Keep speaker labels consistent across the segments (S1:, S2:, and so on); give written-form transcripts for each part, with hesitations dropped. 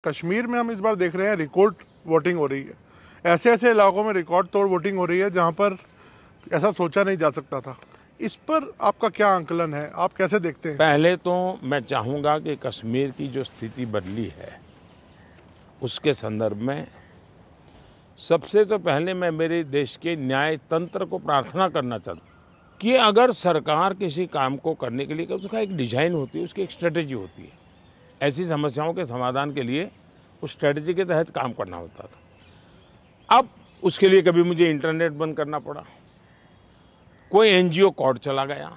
S1: कश्मीर में हम इस बार देख रहे हैं रिकॉर्ड वोटिंग हो रही है। ऐसे ऐसे इलाकों में रिकॉर्ड तोड़ वोटिंग हो रही है जहां पर ऐसा सोचा नहीं जा सकता था। इस पर आपका क्या आंकलन है, आप कैसे देखते हैं?
S2: पहले तो मैं चाहूँगा कि कश्मीर की जो स्थिति बदली है उसके संदर्भ में सबसे तो पहले मैं मेरे देश के न्याय तंत्र को प्रार्थना करना चाहता हूँ कि अगर सरकार किसी काम को करने के लिए उसका एक डिजाइन होती है, उसकी एक स्ट्रेटेजी होती है। ऐसी समस्याओं के समाधान के लिए उस स्ट्रेटेजी के तहत काम करना होता था। अब उसके लिए कभी मुझे इंटरनेट बंद करना पड़ा, कोई एनजीओ कोर्ट चला गया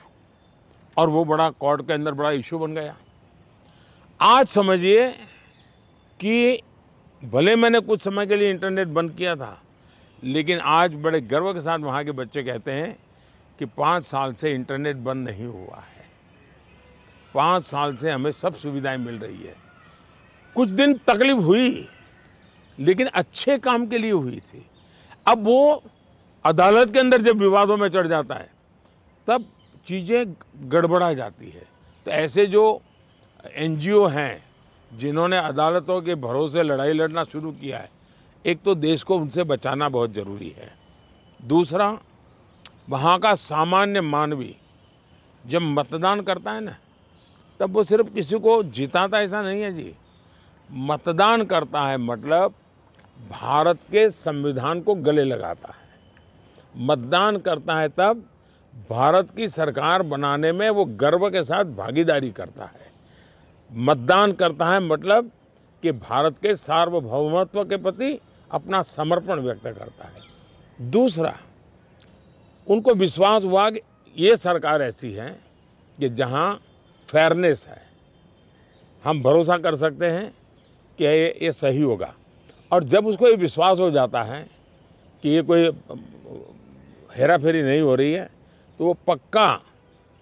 S2: और वो बड़ा कोर्ट के अंदर बड़ा इशू बन गया। आज समझिए कि भले मैंने कुछ समय के लिए इंटरनेट बंद किया था, लेकिन आज बड़े गर्व के साथ वहाँ के बच्चे कहते हैं कि 5 साल से इंटरनेट बंद नहीं हुआ है, 5 साल से हमें सब सुविधाएं मिल रही है। कुछ दिन तकलीफ हुई, लेकिन अच्छे काम के लिए हुई थी। अब वो अदालत के अंदर जब विवादों में चढ़ जाता है तब चीज़ें गड़बड़ा जाती है। तो ऐसे जो एनजीओ हैं जिन्होंने अदालतों के भरोसे लड़ाई लड़ना शुरू किया है, एक तो देश को उनसे बचाना बहुत ज़रूरी है। दूसरा, वहाँ का सामान्य मानवी जब मतदान करता है ना, तब वो सिर्फ किसी को जिताता ऐसा नहीं है जी। मतदान करता है मतलब भारत के संविधान को गले लगाता है। मतदान करता है तब भारत की सरकार बनाने में वो गर्व के साथ भागीदारी करता है। मतदान करता है मतलब कि भारत के सार्वभौमत्व के प्रति अपना समर्पण व्यक्त करता है। दूसरा, उनको विश्वास हुआ कि ये सरकार ऐसी है कि जहाँ फेयरनेस है, हम भरोसा कर सकते हैं कि ये सही होगा। और जब उसको ये विश्वास हो जाता है कि ये कोई हेरा फेरी नहीं हो रही है, तो वो पक्का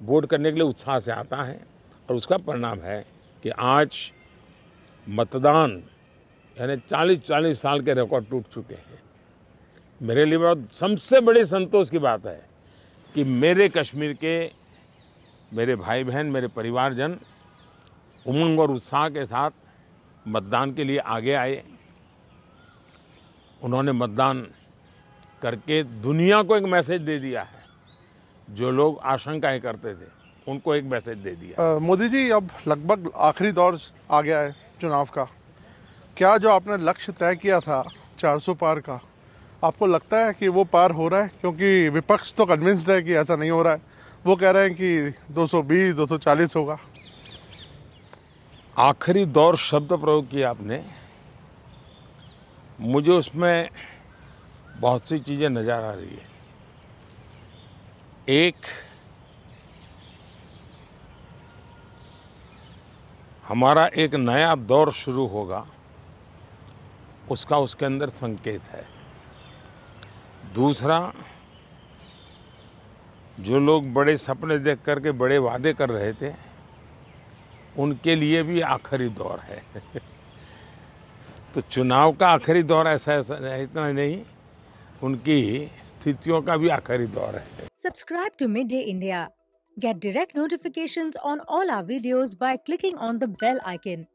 S2: वोट करने के लिए उत्साह से आता है। और उसका परिणाम है कि आज मतदान यानी 40-40 साल के रिकॉर्ड टूट चुके हैं। मेरे लिए बहुत सबसे बड़ी संतोष की बात है कि मेरे कश्मीर के मेरे भाई बहन, मेरे परिवारजन उमंग और उत्साह के साथ मतदान के लिए आगे आए। उन्होंने मतदान करके दुनिया को एक मैसेज दे दिया है। जो लोग आशंकाएं करते थे उनको एक मैसेज दे दिया।
S1: मोदी जी, अब लगभग आखिरी दौर आ गया है चुनाव का। क्या जो आपने लक्ष्य तय किया था 400 पार का, आपको लगता है कि वो पार हो रहा है? क्योंकि विपक्ष तो कन्विंस्ड है कि ऐसा नहीं हो रहा है। वो कह रहे हैं कि 220, 240 होगा।
S2: आखिरी दौर शब्द प्रयोग किया आपने, मुझे उसमें बहुत सी चीजें नजर आ रही है। एक, हमारा एक नया दौर शुरू होगा, उसका उसके अंदर संकेत है। दूसरा, जो लोग बड़े सपने देख करके बड़े वादे कर रहे थे, उनके लिए भी आखिरी दौर है। तो चुनाव का आखिरी दौर ऐसा इतना नहीं, उनकी स्थितियों का भी आखिरी दौर है।
S3: Subscribe to Midday India. Get direct notifications on all our videos by clicking on the bell icon.